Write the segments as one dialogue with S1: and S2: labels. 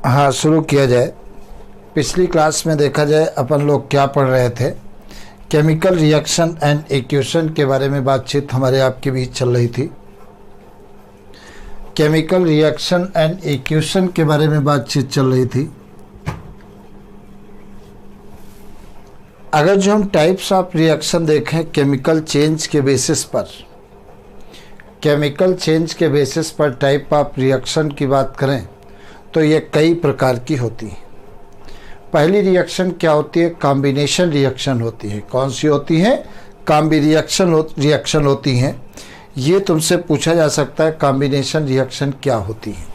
S1: हाँ, शुरू किया जाए। पिछली क्लास में देखा जाए अपन लोग क्या पढ़ रहे थे, केमिकल रिएक्शन एंड इक्वेशन के बारे में बातचीत हमारे आपके बीच चल रही थी। केमिकल रिएक्शन एंड इक्वेशन के बारे में बातचीत चल रही थी। अगर जो हम टाइप्स ऑफ रिएक्शन देखें केमिकल चेंज के बेसिस पर, केमिकल चेंज के बेसिस पर टाइप ऑफ रिएक्शन की बात करें तो ये कई प्रकार की होती हैं। पहली रिएक्शन क्या होती है? कॉम्बिनेशन रिएक्शन होती है। कौन सी होती है? रिएक्शन होती हैं। ये तुमसे पूछा जा सकता है कॉम्बिनेशन रिएक्शन क्या होती है।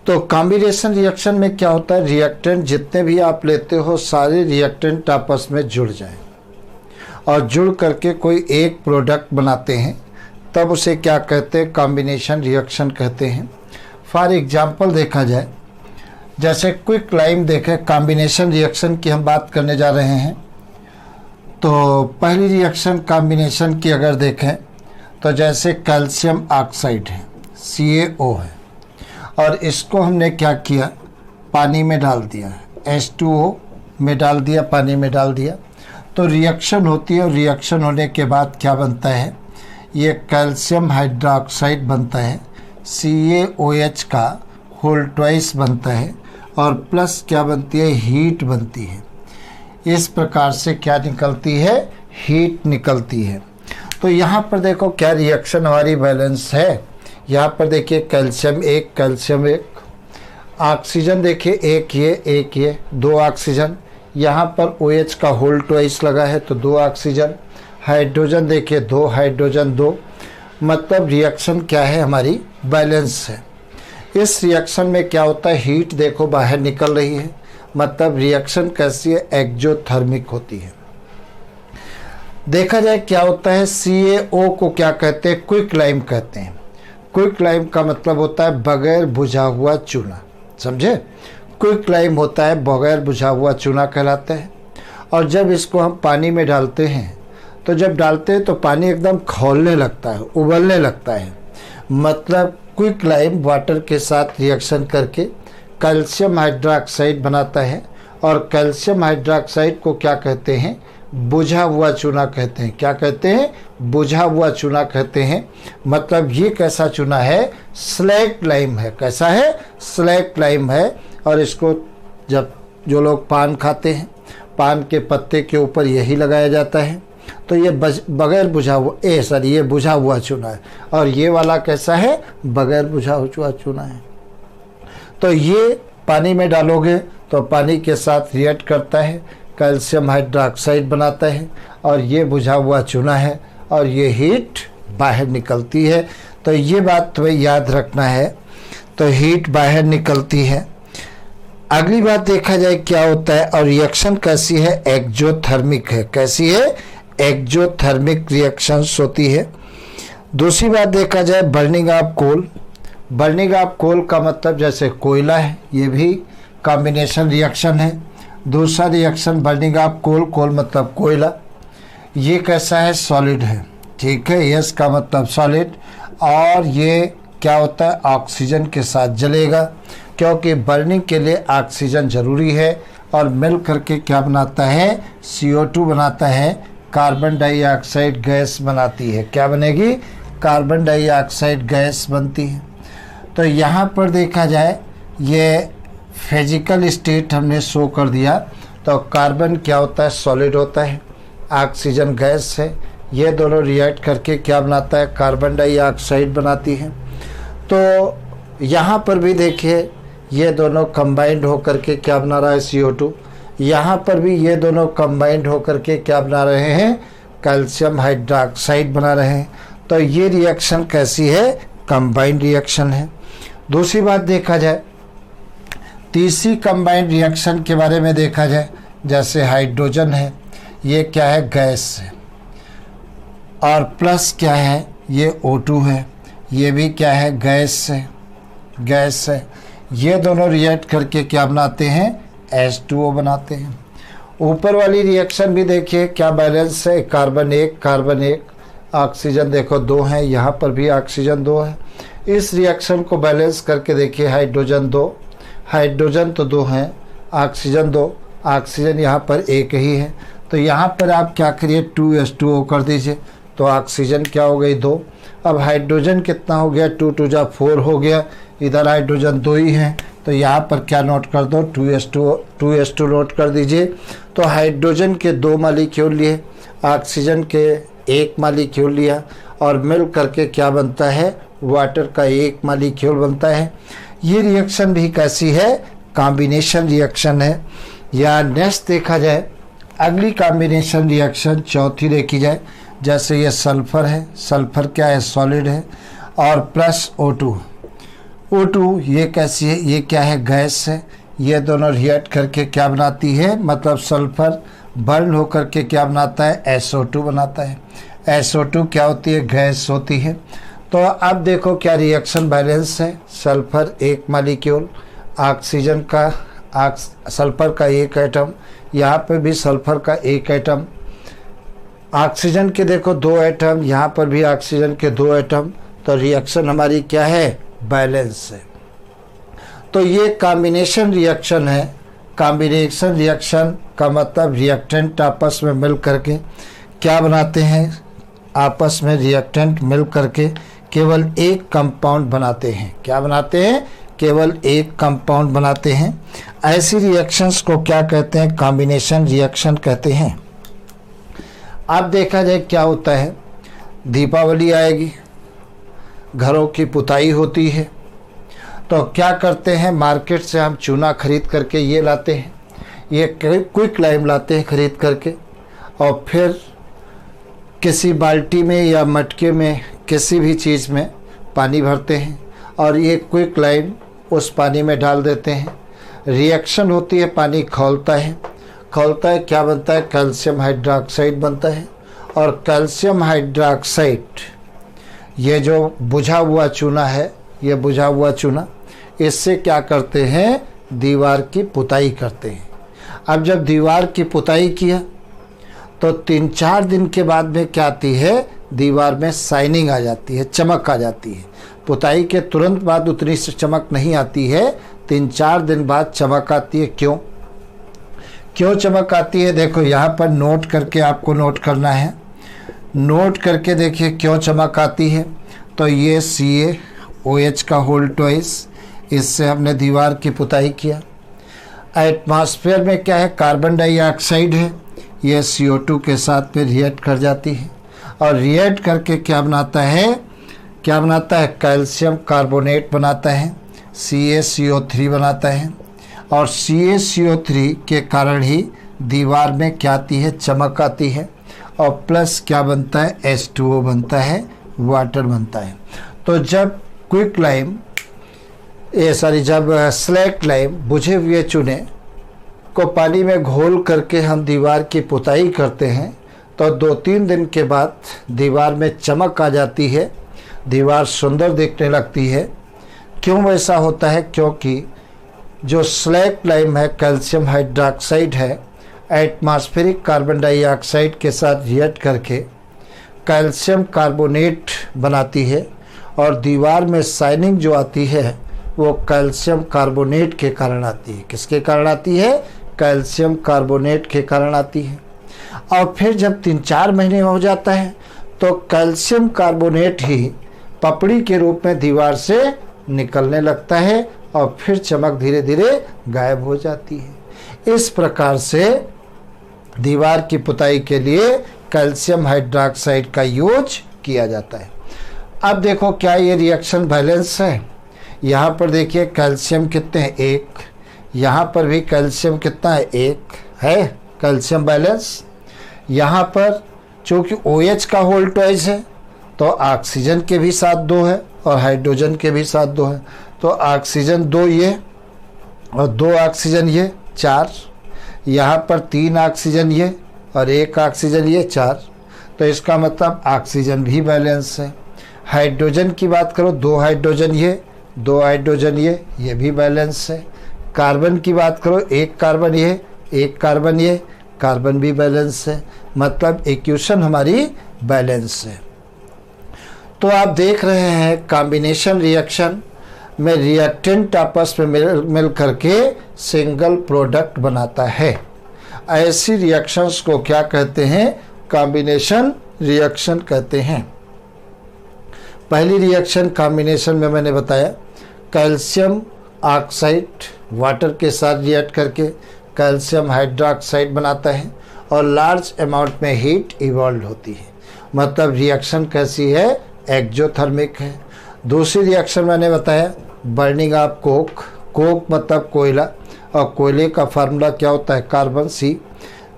S1: तो कॉम्बिनेशन रिएक्शन में क्या होता है, रिएक्टेंट जितने भी आप लेते हो सारे रिएक्टेंट आपस में जुड़ जाएं और जुड़ करके कोई एक प्रोडक्ट बनाते हैं, तब उसे क्या कहते हैं? कॉम्बिनेशन रिएक्शन कहते हैं। फॉर एग्जांपल देखा जाए, जैसे क्विक लाइम देखें, कॉम्बिनेशन रिएक्शन की हम बात करने जा रहे हैं। तो पहली रिएक्शन कॉम्बिनेशन की अगर देखें तो जैसे कैल्शियम ऑक्साइड है, CaO है, और इसको हमने क्या किया? पानी में डाल दिया, H2O में डाल दिया, पानी में डाल दिया, तो रिएक्शन होती है। और रिएक्शन होने के बाद क्या बनता है? ये कैल्शियम हाइड्रोक्साइड बनता है, CaOH का होल ट्वाइस बनता है, और प्लस क्या बनती है? हीट बनती है। इस प्रकार से क्या निकलती है? हीट निकलती है। तो यहाँ पर देखो क्या रिएक्शन हमारी बैलेंस है। यहाँ पर देखिए कैल्शियम एक, कैल्शियम एक, ऑक्सीजन देखिए एक ये, दो ऑक्सीजन। यहाँ पर OH का होल ट्वाइस लगा है तो दो ऑक्सीजन। हाइड्रोजन देखिए दो, हाइड्रोजन दो। मतलब रिएक्शन क्या है? हमारी बैलेंस है। इस रिएक्शन में क्या होता है? हीट देखो बाहर निकल रही है। मतलब रिएक्शन कैसी है? एक्जोथर्मिक होती है। देखा जाए क्या होता है, CaO को क्या कहते हैं? क्विक लाइम कहते हैं। क्विक लाइम का मतलब होता है बगैर बुझा हुआ चूना, समझे? क्विक लाइम होता है बगैर बुझा हुआ चूना कहलाता है। और जब इसको हम पानी में डालते हैं तो जब डालते हैं तो पानी एकदम खौलने लगता है, उबलने लगता है। मतलब क्विक लाइम वाटर के साथ रिएक्शन करके कैल्शियम हाइड्रोक्साइड बनाता है, और कैल्शियम हाइड्रोक्साइड को क्या कहते हैं? बुझा हुआ चूना कहते हैं। क्या कहते हैं? बुझा हुआ चूना कहते हैं। मतलब ये कैसा चूना है? स्लैग लाइम है। कैसा है? स्लैग लाइम है। और इसको जब जो लोग पान खाते हैं, पान के पत्ते के ऊपर यही लगाया जाता है। तो ये बगैर बुझा हुआ ये बुझा हुआ चूना है। और ये वाला कैसा है? बगैर बुझा हुआ चूना है। तो ये पानी में डालोगे तो पानी के साथ रिएक्ट करता है, कैल्शियम हाइड्रोक्साइड बनाता है, और ये बुझा हुआ चूना है, और ये हीट बाहर निकलती है। तो ये बात तुम्हें याद रखना है। तो हीट बाहर निकलती है। अगली बात देखा जाए क्या होता है, और रिएक्शन कैसी है? एक्जोथर्मिक है। कैसी है? एक्जोथर्मिक रिएक्शंस होती है। दूसरी बात देखा जाए burning of coal. Burning of coal का मतलब जैसे कोयला है, ये भी कॉम्बिनेशन रिएक्शन है। दूसरा रिएक्शन बर्निंग ऑफ कोल, कोल मतलब कोयला, ये कैसा है? सॉलिड है। ठीक है, यस का मतलब सॉलिड। और ये क्या होता है? ऑक्सीजन के साथ जलेगा, क्योंकि बर्निंग के लिए ऑक्सीजन ज़रूरी है। और मिल करके क्या बनाता है? CO2 बनाता है, कार्बन डाइऑक्साइड गैस बनाती है। क्या बनेगी? कार्बन डाइऑक्साइड गैस बनती है। तो यहाँ पर देखा जाए ये फिजिकल स्टेट हमने शो कर दिया। तो कार्बन क्या होता है? सॉलिड होता है, ऑक्सीजन गैस है। ये दोनों रिएक्ट करके क्या बनाता है? कार्बन डाइऑक्साइड बनाती है। तो यहाँ पर भी देखिए ये दोनों कंबाइंड होकर के क्या बना रहा है? CO2। यहाँ पर भी ये दोनों कंबाइंड होकर के क्या बना रहे हैं? कैल्शियम हाइड्रोक्साइड बना रहे हैं। तो ये रिएक्शन कैसी है? कंबाइंड रिएक्शन है। दूसरी बात देखा जाए, तीसरी कंबाइंड रिएक्शन के बारे में देखा जाए, जैसे हाइड्रोजन है, ये क्या है? गैस है, और प्लस क्या है? ये O2 है, ये भी क्या है? गैस है, गैस है। ये दोनों रिएक्ट करके क्या बनाते हैं? H2O बनाते हैं। ऊपर वाली रिएक्शन भी देखिए क्या बैलेंस है? कार्बन एक, ऑक्सीजन देखो दो हैं, यहाँ पर भी ऑक्सीजन दो है। इस रिएक्शन को बैलेंस करके देखिए, हाइड्रोजन दो, हाइड्रोजन तो 2 हैं, ऑक्सीजन 2, ऑक्सीजन यहाँ पर एक ही है। तो यहाँ पर आप क्या करिए 2s2o कर दीजिए, तो ऑक्सीजन क्या हो गई 2। अब हाइड्रोजन कितना हो गया 2 2 जा 4 हो गया, इधर हाइड्रोजन 2 ही हैं, तो यहाँ पर क्या नोट कर दो 2s2 नोट कर दीजिए। तो हाइड्रोजन के 2 मॉलिक्यूल लिए, ऑक्सीजन के 1 मॉलिक्यूल लिया और मिल करके क्या बनता है वाटर का 1 मॉलिक्यूल बनता है। ये रिएक्शन भी कैसी है, कॉम्बिनेशन रिएक्शन है। या नेक्स्ट देखा जाए अगली कॉम्बिनेशन रिएक्शन चौथी देखी जाए, जैसे ये सल्फर है, सल्फर क्या है सॉलिड है, और प्लस O2 ये कैसी है, ये क्या है गैस है। ये दोनों रिएक्ट करके क्या बनाती है, मतलब सल्फर बर्न होकर के क्या बनाता है SO2 बनाता है। SO2 क्या होती है, गैस होती है। तो अब देखो क्या रिएक्शन बैलेंस है, सल्फर 1 मॉलिक्यूल, ऑक्सीजन का सल्फर का 1 एटम, यहाँ पे भी सल्फर का 1 एटम, ऑक्सीजन के देखो 2 एटम, यहाँ पर भी ऑक्सीजन के 2 एटम। तो रिएक्शन हमारी क्या है, बैलेंस है। तो ये कॉम्बिनेशन रिएक्शन है। कॉम्बिनेशन रिएक्शन का मतलब रिएक्टेंट आपस में मिल करके क्या बनाते हैं, आपस में रिएक्टेंट मिल करके केवल एक कंपाउंड बनाते हैं। क्या बनाते हैं, केवल एक कंपाउंड बनाते हैं। ऐसी रिएक्शंस को क्या कहते हैं, कॉम्बिनेशन रिएक्शन कहते हैं। अब देखा जाए क्या होता है, दीपावली आएगी, घरों की पुताई होती है, तो क्या करते हैं मार्केट से हम चूना खरीद करके ये लाते हैं, ये क्विक लाइम लाते हैं खरीद करके, और फिर किसी बाल्टी में या मटके में किसी भी चीज़ में पानी भरते हैं और ये क्विक लाइम उस पानी में डाल देते हैं। रिएक्शन होती है, पानी खौलता है, क्या बनता है, कैल्शियम हाइड्रोक्साइड बनता है। और कैल्शियम हाइड्रोक्साइड ये जो बुझा हुआ चूना है, ये बुझा हुआ चूना, इससे क्या करते हैं, दीवार की पुताई करते हैं। अब जब दीवार की पुताई किया तो 3-4 दिन के बाद में क्या आती है, दीवार में शाइनिंग आ जाती है, चमक आ जाती है। पुताई के तुरंत बाद उतनी चमक नहीं आती है, 3-4 दिन बाद चमक आती है। क्यों चमक आती है, देखो यहाँ पर नोट करके आपको नोट करना है। नोट करके देखिए क्यों चमक आती है। तो ये CaOH का होल ट्वाइस, इससे हमने दीवार की पुताई किया। एटमॉस्फेयर में क्या है, कार्बन डाइऑक्साइड है, ये CO2 के साथ में रिएक्ट कर जाती है और रिएक्ट करके क्या बनाता है, कैल्शियम कार्बोनेट बनाता है, CaCO3 बनाता है। और CaCO3 के कारण ही दीवार में क्या आती है, चमक आती है। और प्लस क्या बनता है, H2O बनता है, वाटर बनता है। तो जब क्विक लाइम जब स्लैक लाइम बुझे हुए चूने को पानी में घोल करके हम दीवार की पुताई करते हैं तो 2-3 दिन के बाद दीवार में चमक आ जाती है, दीवार सुंदर दिखने लगती है। क्यों वैसा होता है, क्योंकि जो स्लैक लाइम है, कैल्शियम हाइड्रोक्साइड है, एटमॉस्फेरिक कार्बन डाइऑक्साइड के साथ रिएक्ट करके कैल्शियम कार्बोनेट बनाती है और दीवार में शाइनिंग जो आती है वो कैल्शियम कार्बोनेट के कारण आती है। किसके कारण आती है, कैल्शियम कार्बोनेट के कारण आती है। और फिर जब 3-4 महीने हो जाता है तो कैल्शियम कार्बोनेट ही पपड़ी के रूप में दीवार से निकलने लगता है और फिर चमक धीरे धीरे गायब हो जाती है। इस प्रकार से दीवार की पुताई के लिए कैल्शियम हाइड्रोक्साइड का यूज किया जाता है। अब देखो क्या ये रिएक्शन बैलेंस है। यहाँ पर देखिए कैल्शियम कितने हैं, 1, यहाँ पर भी कैल्शियम कितना है, 1 है, कैल्शियम बैलेंस। यहाँ पर चूँकि OH का होल ट्वाइस है तो ऑक्सीजन के भी साथ 2 है और हाइड्रोजन के भी साथ 2 है, तो ऑक्सीजन 2 ये और 2 ऑक्सीजन ये 4, यहाँ पर 3 ऑक्सीजन ये और 1 ऑक्सीजन ये 4, तो इसका मतलब ऑक्सीजन भी बैलेंस है। हाइड्रोजन की बात करो, 2 हाइड्रोजन ये, 2 हाइड्रोजन ये भी बैलेंस है। कार्बन की बात करो, 1 कार्बन ये, 1 कार्बन ये, कार्बन भी बैलेंस है, मतलब इक्वेशन हमारी बैलेंस है। तो आप देख रहे हैं कॉम्बिनेशन रिएक्शन में रिएक्टेंट आपस में मिल करके सिंगल प्रोडक्ट बनाता है। ऐसी रिएक्शंस को क्या कहते हैं? कॉम्बिनेशन रिएक्शन कहते हैं। पहली रिएक्शन कॉम्बिनेशन में मैंने बताया, कैल्शियम ऑक्साइड वाटर के साथ रिएक्ट करके कैल्शियम हाइड्रोक्साइड बनाता है और लार्ज अमाउंट में हीट इवॉल्व होती है। मतलब रिएक्शन कैसी है? एक्जोथर्मिक है। दूसरी रिएक्शन मैंने बताया बर्निंग ऑफ कोक। कोक मतलब कोयला, और कोयले का फार्मूला क्या होता है? Carbon C.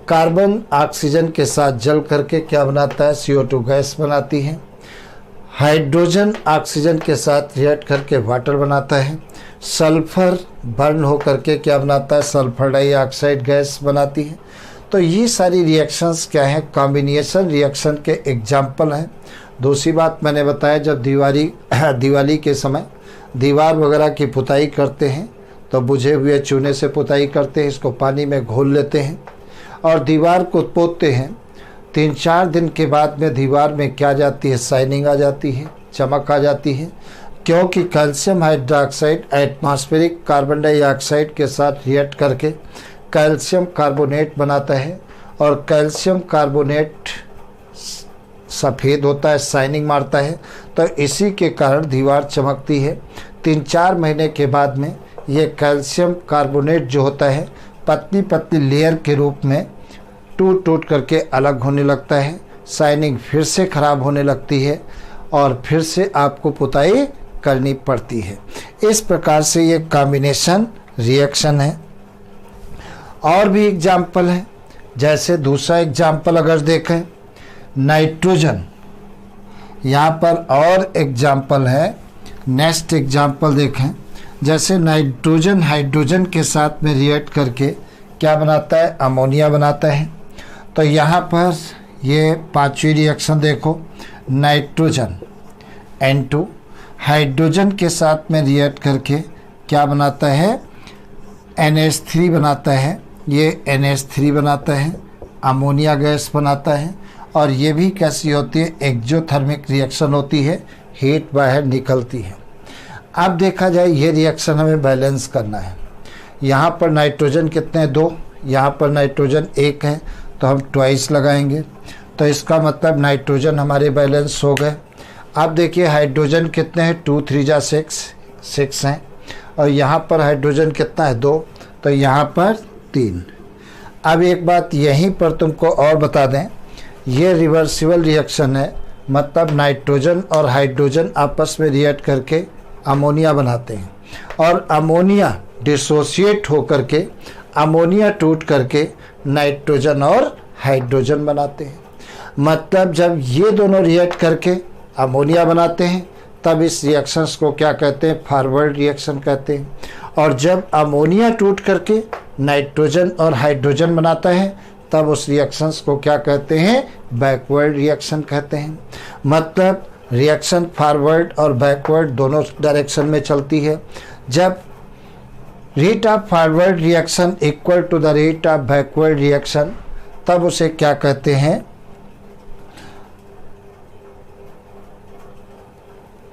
S1: कार्बन ऑक्सीजन के साथ जल करके क्या बनाता है? CO2 गैस बनाती है। हाइड्रोजन ऑक्सीजन के साथ रिएक्ट करके वाटर बनाता है। सल्फर बर्न हो करके क्या बनाता है? सल्फर डाइऑक्साइड गैस बनाती है। तो ये सारी रिएक्शंस क्या हैं? कॉम्बिनेशन रिएक्शन के एग्जाम्पल हैं। दूसरी बात मैंने बताया, जब दिवाली के समय दीवार वगैरह की पुताई करते हैं तो बुझे हुए चूने से पुताई करते हैं, इसको पानी में घोल लेते हैं और दीवार को पोतते हैं। 3-4 दिन के बाद में दीवार में क्या जाती है? शाइनिंग आ जाती है, चमक आ जाती है, क्योंकि calcium hydroxide atmospheric carbon dioxide के साथ रिएक्ट करके कैल्शियम कार्बोनेट बनाता है और कैल्शियम कार्बोनेट सफ़ेद होता है, शाइनिंग मारता है। तो इसी के कारण दीवार चमकती है। 3-4 महीने के बाद में ये कैल्शियम कार्बोनेट जो होता है पतली पतली लेयर के रूप में टूट करके अलग होने लगता है, शाइनिंग फिर से ख़राब होने लगती है और फिर से आपको पुताई करनी पड़ती है। इस प्रकार से ये कॉम्बिनेशन रिएक्शन है। और भी एग्जाम्पल है, जैसे दूसरा एग्जाम्पल अगर देखें नाइट्रोजन, यहाँ पर और एग्जाम्पल है। नेक्स्ट एग्जाम्पल देखें, जैसे नाइट्रोजन हाइड्रोजन के साथ में रिएक्ट करके क्या बनाता है? अमोनिया बनाता है। तो यहाँ पर ये 5वीं रिएक्शन देखो, नाइट्रोजन N2 हाइड्रोजन के साथ में रिएक्ट करके क्या बनाता है? NH3 बनाता है। ये NH3 बनाता है, अमोनिया गैस बनाता है। और ये भी कैसी होती है? एक्जोथर्मिक रिएक्शन होती है, हीट बाहर निकलती है। अब देखा जाए ये रिएक्शन हमें बैलेंस करना है। यहाँ पर नाइट्रोजन कितने हैं? 2। यहाँ पर नाइट्रोजन 1 है, तो हम ट्वाइस लगाएंगे, तो इसका मतलब नाइट्रोजन हमारे बैलेंस हो गए। अब देखिए हाइड्रोजन कितने हैं? 2 3 जा 6 हैं, और यहाँ पर हाइड्रोजन कितना है? 2, तो यहाँ पर 3। अब एक बात यहीं पर तुमको और बता दें, ये रिवर्सिबल रिएक्शन है। मतलब नाइट्रोजन और हाइड्रोजन आपस में रिएक्ट करके अमोनिया बनाते हैं और अमोनिया डिसोसिएट हो करके अमोनिया टूट करके नाइट्रोजन और हाइड्रोजन बनाते हैं। मतलब जब ये दोनों रिएक्ट करके अमोनिया बनाते हैं तब इस रिएक्शंस को क्या कहते हैं? फॉरवर्ड रिएक्शन कहते हैं। और जब अमोनिया टूट करके नाइट्रोजन और हाइड्रोजन बनाता है तब उस रिएक्शंस को क्या कहते हैं? बैकवर्ड रिएक्शन कहते हैं। मतलब रिएक्शन फॉरवर्ड और बैकवर्ड दोनों डायरेक्शन में चलती है। जब rate of forward reaction equal to the rate of backward reaction, तब उसे क्या कहते हैं?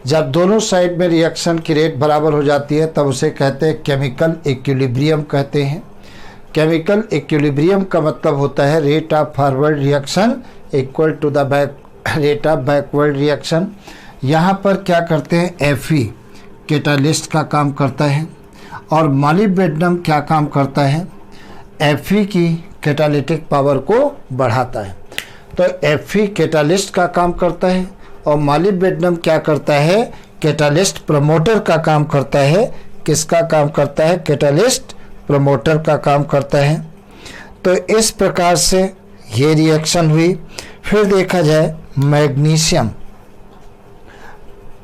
S1: जब दोनों साइड में रिएक्शन की रेट बराबर हो जाती है तब उसे कहते हैं केमिकल इक्विलिब्रियम कहते हैं। केमिकल इक्विलिब्रियम का मतलब होता है rate of forward reaction equal to the rate of backward reaction. यहाँ पर क्या करते हैं? Fe कैटालिस्ट का काम करता है और मॉलिब्डेनम क्या काम करता है? Fe की कैटालिटिक पावर को बढ़ाता है। तो Fe कैटालिस्ट का काम करता है और मॉलिब्डेनम क्या करता है? कैटालिस्ट प्रमोटर का काम करता है। किसका काम करता है? कैटालिस्ट प्रमोटर का काम करता है। तो इस प्रकार से ये रिएक्शन हुई। फिर देखा जाए मैग्नीशियम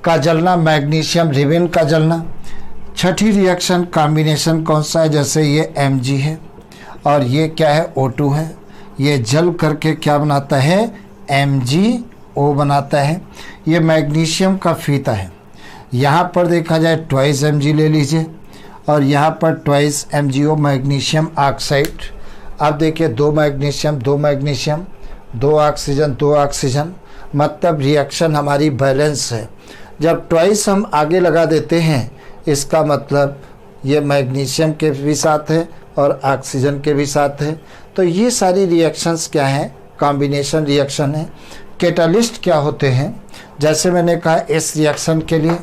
S1: का जलना, मैग्नीशियम रिबिन का जलना। छठी रिएक्शन कॉम्बिनेशन कौन सा है? जैसे ये Mg है और ये क्या है? O2 है। ये जल करके क्या बनाता है? MgO बनाता है। ये मैग्नीशियम का फीता है। यहाँ पर देखा जाए ट्वाइस Mg ले लीजिए और यहाँ पर ट्वाइस MgO मैग्नीशियम ऑक्साइड। अब देखिए 2 मैग्नीशियम 2 मैग्नीशियम 2 ऑक्सीजन 2 ऑक्सीजन, मतलब रिएक्शन हमारी बैलेंस है। जब ट्वाइस हम आगे लगा देते हैं इसका मतलब ये मैग्नीशियम के भी साथ है और ऑक्सीजन के भी साथ है। तो ये सारी रिएक्शंस क्या हैं, कॉम्बिनेशन रिएक्शन है। कैटालिस्ट क्या होते हैं, जैसे मैंने कहा इस रिएक्शन के लिए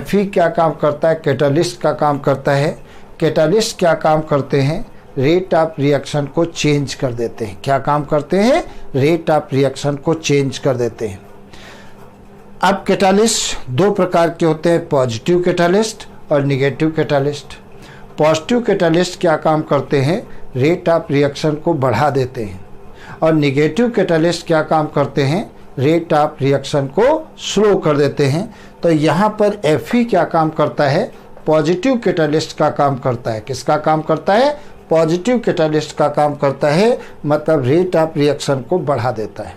S1: Fe क्या काम करता है, कैटालिस्ट का काम करता है। कैटालिस्ट क्या काम करते हैं, रेट ऑफ रिएक्शन को चेंज कर देते हैं। क्या काम करते हैं, रेट ऑफ रिएक्शन को चेंज कर देते हैं। अब कैटालिस्ट दो प्रकार के होते हैं, पॉजिटिव कैटालिस्ट और निगेटिव कैटालिस्ट। पॉजिटिव कैटालिस्ट क्या काम करते हैं, रेट ऑफ रिएक्शन को बढ़ा देते हैं, और निगेटिव कैटालिस्ट क्या काम करते हैं, रेट ऑफ रिएक्शन को स्लो कर देते हैं। तो यहाँ पर Fe क्या काम करता है, पॉजिटिव कैटालिस्ट का काम करता है। किसका काम करता है, पॉजिटिव कैटालिस्ट का काम करता है, मतलब रेट ऑफ रिएक्शन को बढ़ा देता है।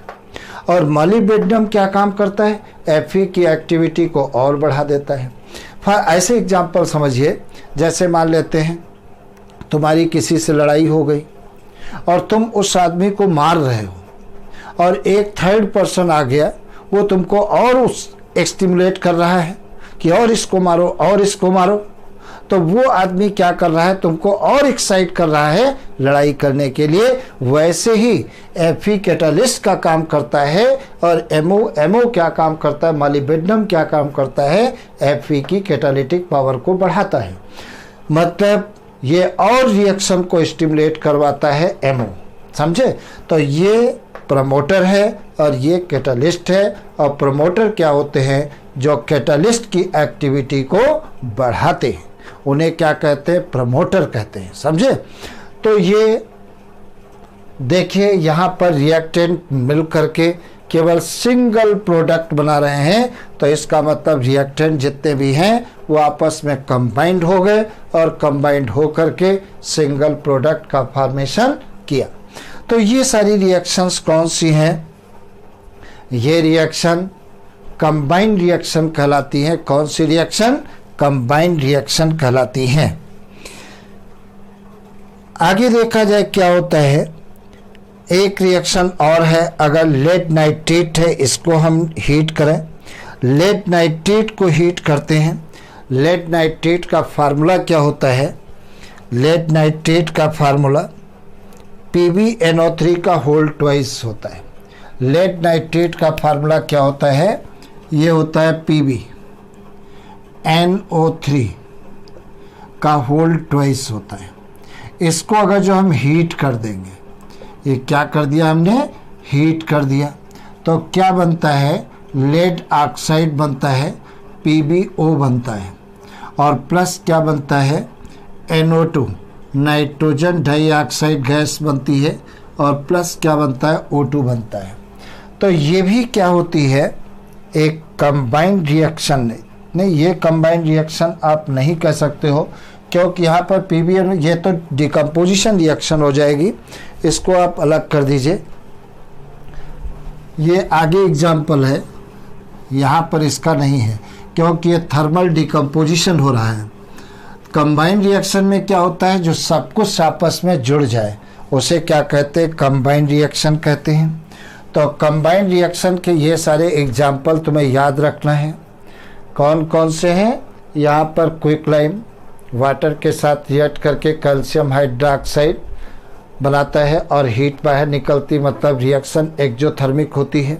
S1: और मॉलिब्डेनम क्या काम करता है, Fe की एक्टिविटी को और बढ़ा देता है। ऐसे एग्जाम्पल समझिए, जैसे मान लेते हैं तुम्हारी किसी से लड़ाई हो गई और तुम उस आदमी को मार रहे हो, और एक थर्ड पर्सन आ गया, वो तुमको और उस एक्सटिमुलेट कर रहा है कि और इसको मारो और इसको मारो। तो वो आदमी क्या कर रहा है, तुमको और एक्साइट कर रहा है लड़ाई करने के लिए। वैसे ही Fe कैटालिस्ट का काम करता है, और MO क्या काम करता है, मॉलिब्डेनम क्या काम करता है, Fe की कैटालिटिक पावर को बढ़ाता है। मतलब ये और रिएक्शन को स्टिमुलेट करवाता है MO, समझे। तो ये प्रमोटर है और ये कैटालिस्ट है। और प्रमोटर क्या होते हैं, जो कैटालिस्ट की एक्टिविटी को बढ़ाते हैं, उन्हें क्या कहते हैं, प्रमोटर कहते हैं, समझे। तो ये देखिए यहाँ पर रिएक्टेंट मिल करके केवल सिंगल प्रोडक्ट बना रहे हैं, तो इसका मतलब रिएक्टेंट जितने भी हैं वो आपस में कंबाइंड हो गए, और कंबाइंड हो करके सिंगल प्रोडक्ट का फॉर्मेशन किया। तो ये सारी रिएक्शंस कौन सी हैं, ये रिएक्शन कंबाइंड रिएक्शन कहलाती हैं। कौन सी रिएक्शन, कंबाइंड रिएक्शन कहलाती हैं। आगे देखा जाए क्या होता है, एक रिएक्शन और है, अगर लेड नाइट्रेट है, इसको हम हीट करें, लेड नाइट्रेट को हीट करते हैं। लेड नाइट्रेट का फार्मूला क्या होता है, लेड नाइट्रेट का फार्मूला PbNO3 का होल ट्वाइस होता है। लेड नाइट्रेट का फार्मूला क्या होता है, ये होता है PbNO3 का होल ट्वाइस होता है। इसको अगर जो हम हीट कर देंगे, ये क्या कर दिया हमने, हीट कर दिया, तो क्या बनता है, लेड ऑक्साइड बनता है, PbO बनता है, और प्लस क्या बनता है, NO2 नाइट्रोजन डाइऑक्साइड गैस बनती है, और प्लस क्या बनता है, O2 बनता है। तो ये भी क्या होती है, एक कंबाइंड रिएक्शन। नहीं, ये कंबाइंड रिएक्शन आप नहीं कह सकते हो, क्योंकि यहाँ पर PbN, ये तो डिकम्पोजिशन रिएक्शन हो जाएगी, इसको आप अलग कर दीजिए। ये आगे एग्जाम्पल है, यहाँ पर इसका नहीं है, क्योंकि ये थर्मल डिकम्पोजिशन हो रहा है। कंबाइंड रिएक्शन में क्या होता है, जो सब कुछ आपस में जुड़ जाए, उसे क्या कहते हैं, कंबाइंड रिएक्शन कहते हैं। तो कंबाइंड रिएक्शन के ये सारे एग्जाम्पल तुम्हें याद रखना है। कौन कौन से हैं, यहाँ पर क्विकलाइम वाटर के साथ रिएक्ट करके कैल्शियम हाइड्रोक्साइड बनाता है और हीट बाहर निकलती, मतलब रिएक्शन एक्जोथर्मिक होती है।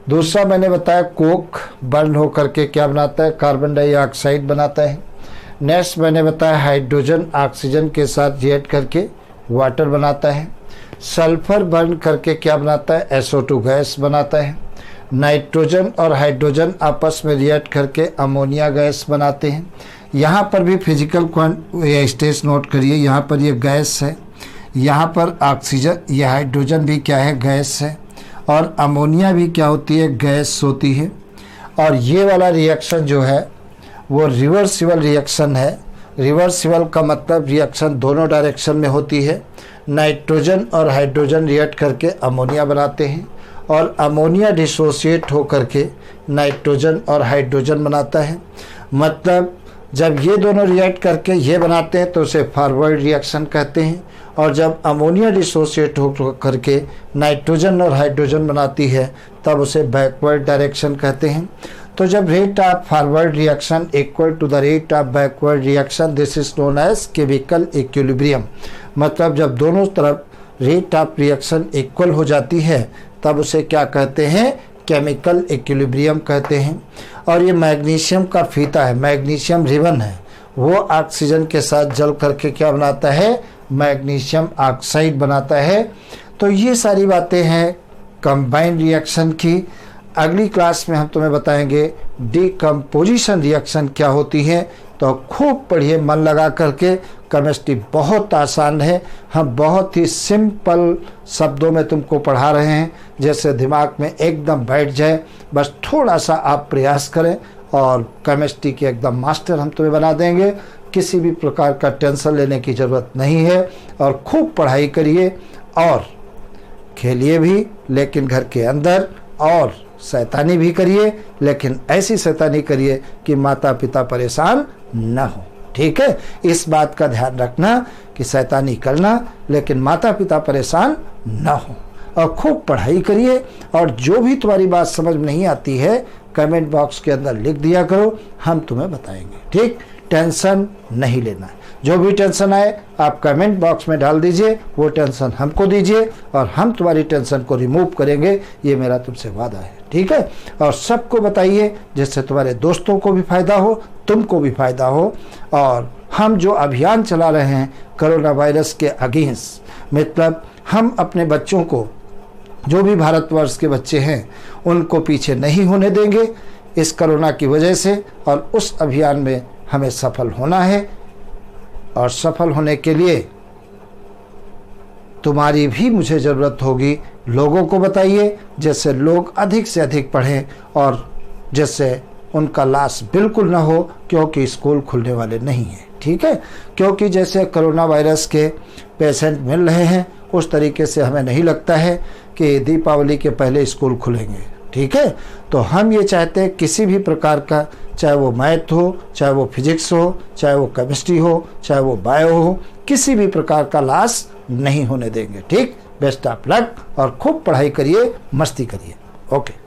S1: दूसरा मैंने बताया कोक बर्न हो करके क्या बनाता है, कार्बन डाइऑक्साइड बनाता है। नेक्स्ट मैंने बताया हाइड्रोजन ऑक्सीजन के साथ रिएक्ट करके वाटर बनाता है। सल्फर बर्न करके क्या बनाता है, SO2 गैस बनाता है। नाइट्रोजन और हाइड्रोजन आपस में रिएक्ट करके अमोनिया गैस बनाते हैं। यहाँ पर भी फिजिकल स्टेज नोट करिए, यहाँ पर ये गैस है, यहाँ पर ऑक्सीजन, ये हाइड्रोजन भी क्या है, गैस है, और अमोनिया भी क्या होती है, गैस होती है। और ये वाला रिएक्शन जो है वो रिवर्सिबल रिएक्शन है। रिवर्सिबल का मतलब रिएक्शन दोनों डायरेक्शन में होती है। नाइट्रोजन और हाइड्रोजन रिएक्ट करके अमोनिया बनाते हैं, और अमोनिया डिसोसिएट हो करके नाइट्रोजन और हाइड्रोजन बनाता है। मतलब जब ये दोनों रिएक्ट करके ये बनाते हैं तो उसे फॉरवर्ड रिएक्शन कहते हैं, और जब अमोनिया डिसोसिएट हो करके नाइट्रोजन और हाइड्रोजन बनाती है तब उसे बैकवर्ड डायरेक्शन कहते हैं। तो जब rate of forward reaction equal to the rate of backward reaction, this is known as chemical equilibrium. मतलब जब दोनों तरफ रेट ऑफ रिएक्शन इक्वल हो जाती है तब उसे क्या कहते हैं, केमिकल इक्विलिब्रियम कहते हैं। और ये मैग्नीशियम का फीता है, मैग्नीशियम रिबन है, वो ऑक्सीजन के साथ जल करके क्या बनाता है, मैग्नीशियम ऑक्साइड बनाता है। तो ये सारी बातें हैं कंबाइंड रिएक्शन की। अगली क्लास में हम तुम्हें बताएंगे डिकम्पोजिशन रिएक्शन क्या होती है। तो खूब पढ़िए मन लगा करके, केमिस्ट्री बहुत आसान है, हम बहुत ही सिंपल शब्दों में तुमको पढ़ा रहे हैं, जैसे दिमाग में एकदम बैठ जाए। बस थोड़ा सा आप प्रयास करें और केमिस्ट्री के एकदम मास्टर हम तुम्हें बना देंगे। किसी भी प्रकार का टेंशन लेने की ज़रूरत नहीं है और खूब पढ़ाई करिए और खेलिए भी, लेकिन घर के अंदर, और शैतानी भी करिए, लेकिन ऐसी शैतानी करिए कि माता पिता परेशान न हो। ठीक है, इस बात का ध्यान रखना कि शैतानी करना लेकिन माता पिता परेशान न हो। और खूब पढ़ाई करिए और जो भी तुम्हारी बात समझ में नहीं आती है कमेंट बॉक्स के अंदर लिख दिया करो, हम तुम्हें बताएंगे। ठीक, टेंशन नहीं लेना है। जो भी टेंशन आए आप कमेंट बॉक्स में डाल दीजिए, वो टेंशन हमको दीजिए और हम तुम्हारी टेंशन को रिमूव करेंगे, ये मेरा तुमसे वादा है। ठीक है, और सबको बताइए जिससे तुम्हारे दोस्तों को भी फायदा हो, तुमको भी फायदा हो। और हम जो अभियान चला रहे हैं कोरोना वायरस के अगेंस्ट, मतलब हम अपने बच्चों को, जो भी भारतवर्ष के बच्चे हैं उनको पीछे नहीं होने देंगे इस कोरोना की वजह से। और उस अभियान में हमें सफल होना है और सफल होने के लिए तुम्हारी भी मुझे ज़रूरत होगी। लोगों को बताइए जिससे लोग अधिक से अधिक पढ़ें और जिससे उनका लॉस बिल्कुल ना हो, क्योंकि स्कूल खुलने वाले नहीं हैं। ठीक है, क्योंकि जैसे कोरोना वायरस के पेशेंट मिल रहे हैं उस तरीके से हमें नहीं लगता है कि दीपावली के पहले स्कूल खुलेंगे। ठीक है, तो हम ये चाहते हैं किसी भी प्रकार का, चाहे वो मैथ हो, चाहे वो फिजिक्स हो, चाहे वो केमिस्ट्री हो, चाहे वो बायो हो, किसी भी प्रकार का लॉस नहीं होने देंगे। ठीक, बेस्ट ऑफ लक और खूब पढ़ाई करिए, मस्ती करिए। ओके।